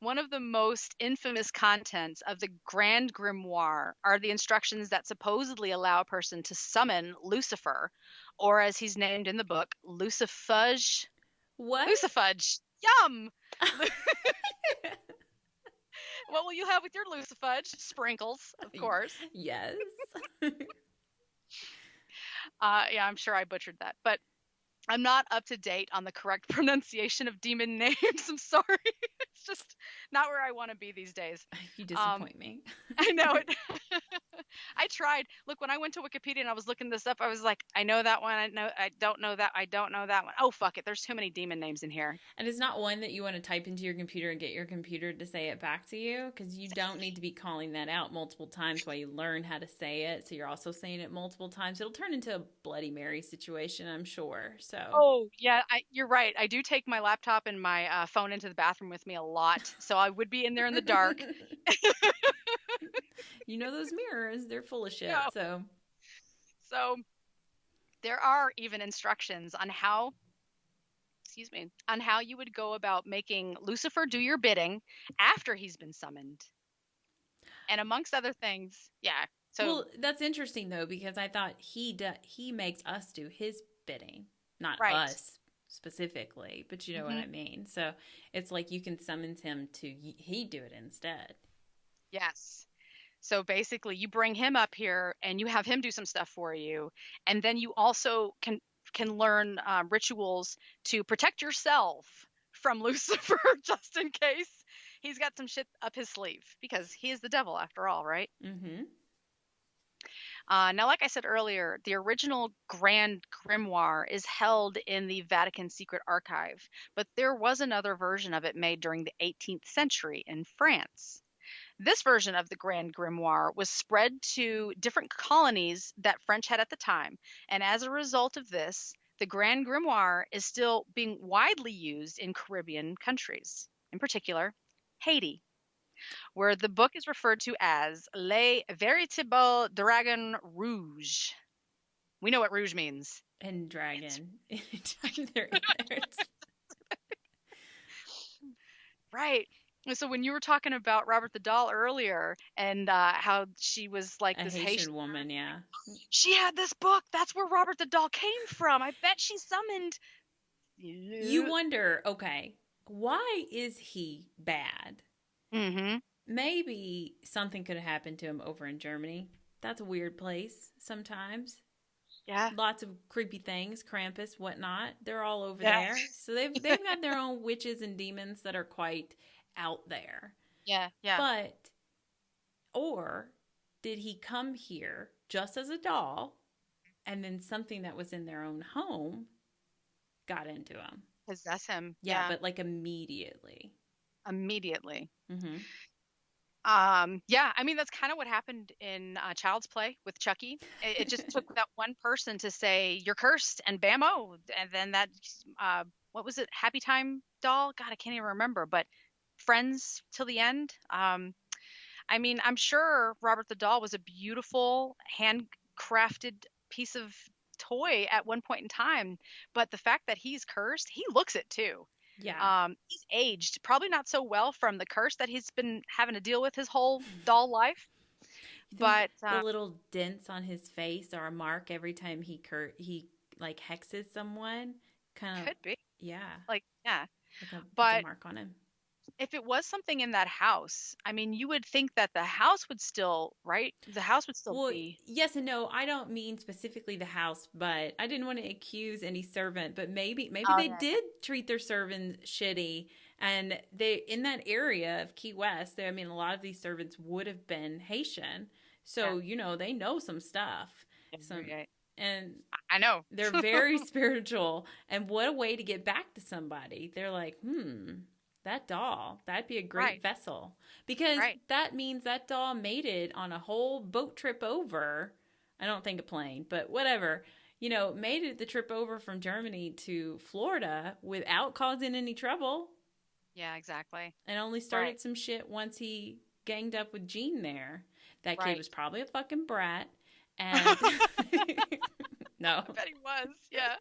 one of the most infamous contents of the Grand Grimoire are the instructions that supposedly allow a person to summon Lucifer, or as he's named in the book, Lucifudge. What? Lucifudge. Yum! What will you have with your Lucifudge? Sprinkles, of course. Yes. Yeah, I'm sure I butchered that, but I'm not up to date on the correct pronunciation of demon names. I'm sorry. It's just not where I want to be these days. You Um, disappoint me. I know it. I tried. Look, when I went to Wikipedia and I was looking this up, I was like, I know that one. I don't know that. I don't know that one. Oh, fuck it. There's too many demon names in here. And it's not one that you want to type into your computer and get your computer to say it back to you, because you don't need to be calling that out multiple times while you learn how to say it. So you're also saying it multiple times. It'll turn into a Bloody Mary situation, I'm sure. So, Oh, yeah, you're right. I do take my laptop and my phone into the bathroom with me a lot, so I would be in there in the dark. you know, those mirrors, they're full of shit. No. So, So there are even instructions on how, excuse me, on how you would go about making Lucifer do your bidding after he's been summoned. And amongst other things, yeah. So well, that's interesting though, because I thought he makes us do his bidding, not right. us specifically, but you know what Hmm. I mean. So it's like you can summon him to he do it instead. Yes. So basically, you bring him up here and you have him do some stuff for you, and then you also can learn rituals to protect yourself from Lucifer, just in case he's got some shit up his sleeve, because he is the devil after all, right? Mm-hmm. Now, like I said earlier, the original Grand Grimoire is held in the Vatican Secret Archive, but there was another version of it made during the 18th century in France. This version of the Grand Grimoire was spread to different colonies that French had at the time, and as a result of this, the Grand Grimoire is still being widely used in Caribbean countries, in particular, Haiti, where the book is referred to as Le Véritable Dragon Rouge. We know what rouge means. And It's dragon. Anytime they're in there, it's right. So when you were talking about Robert the Doll earlier and how she was like a this Haitian Haitian, woman, yeah. she had this book. That's where Robert the Doll came from. I bet she summoned. You wonder, okay, why is he bad? Mm-hmm. Maybe something could have happened to him over in Germany. That's a weird place sometimes. Yeah. Lots of creepy things, Krampus, whatnot. They're all over Yeah. there. So they've got their own witches and demons that are quite out there. Yeah. Yeah. But or did he come here just as a doll and then something that was in their own home got into him? Possess him. Yeah, Yeah. but like immediately. Immediately. Mm-hmm. Yeah, I mean that's kind of what happened in Child's Play with Chucky. It just took that one person to say you're cursed, and bam-o, and then that what was it, Happy Time doll? God, I can't even remember, but friends till the end. I mean, I'm sure Robert the Doll was a beautiful handcrafted piece of toy at one point in time, but the fact that he's cursed, he looks it too. Yeah. He's aged probably not so well from the curse that he's been having to deal with his whole doll life. You think But the little dents on his face are a mark every time he like hexes someone? Kind of, could be yeah, like, yeah. like a puts a But mark on him. if it was something in that house, I mean, you would think that the house would still, right? The house would still Well, be. yes and no. I don't mean specifically the house, but I didn't want to accuse any servant. But maybe Oh they yeah, did treat their servants shitty, and they in that area of Key West. I mean, a lot of these servants would have been Haitian, so yeah, you know they know some stuff. yeah, Some yeah. and I know. they're very spiritual. And what a way to get back to somebody. They're like, that doll, that'd be a great Right, vessel. Because right. that means that doll made it on a whole boat trip over. I don't think a plane, but whatever. You know, made it the trip over from Germany to Florida without causing any trouble. Yeah, exactly. And only Right, started some shit once he ganged up with Gene there. That kid right. was probably a fucking brat. And no. I bet he was. Yeah.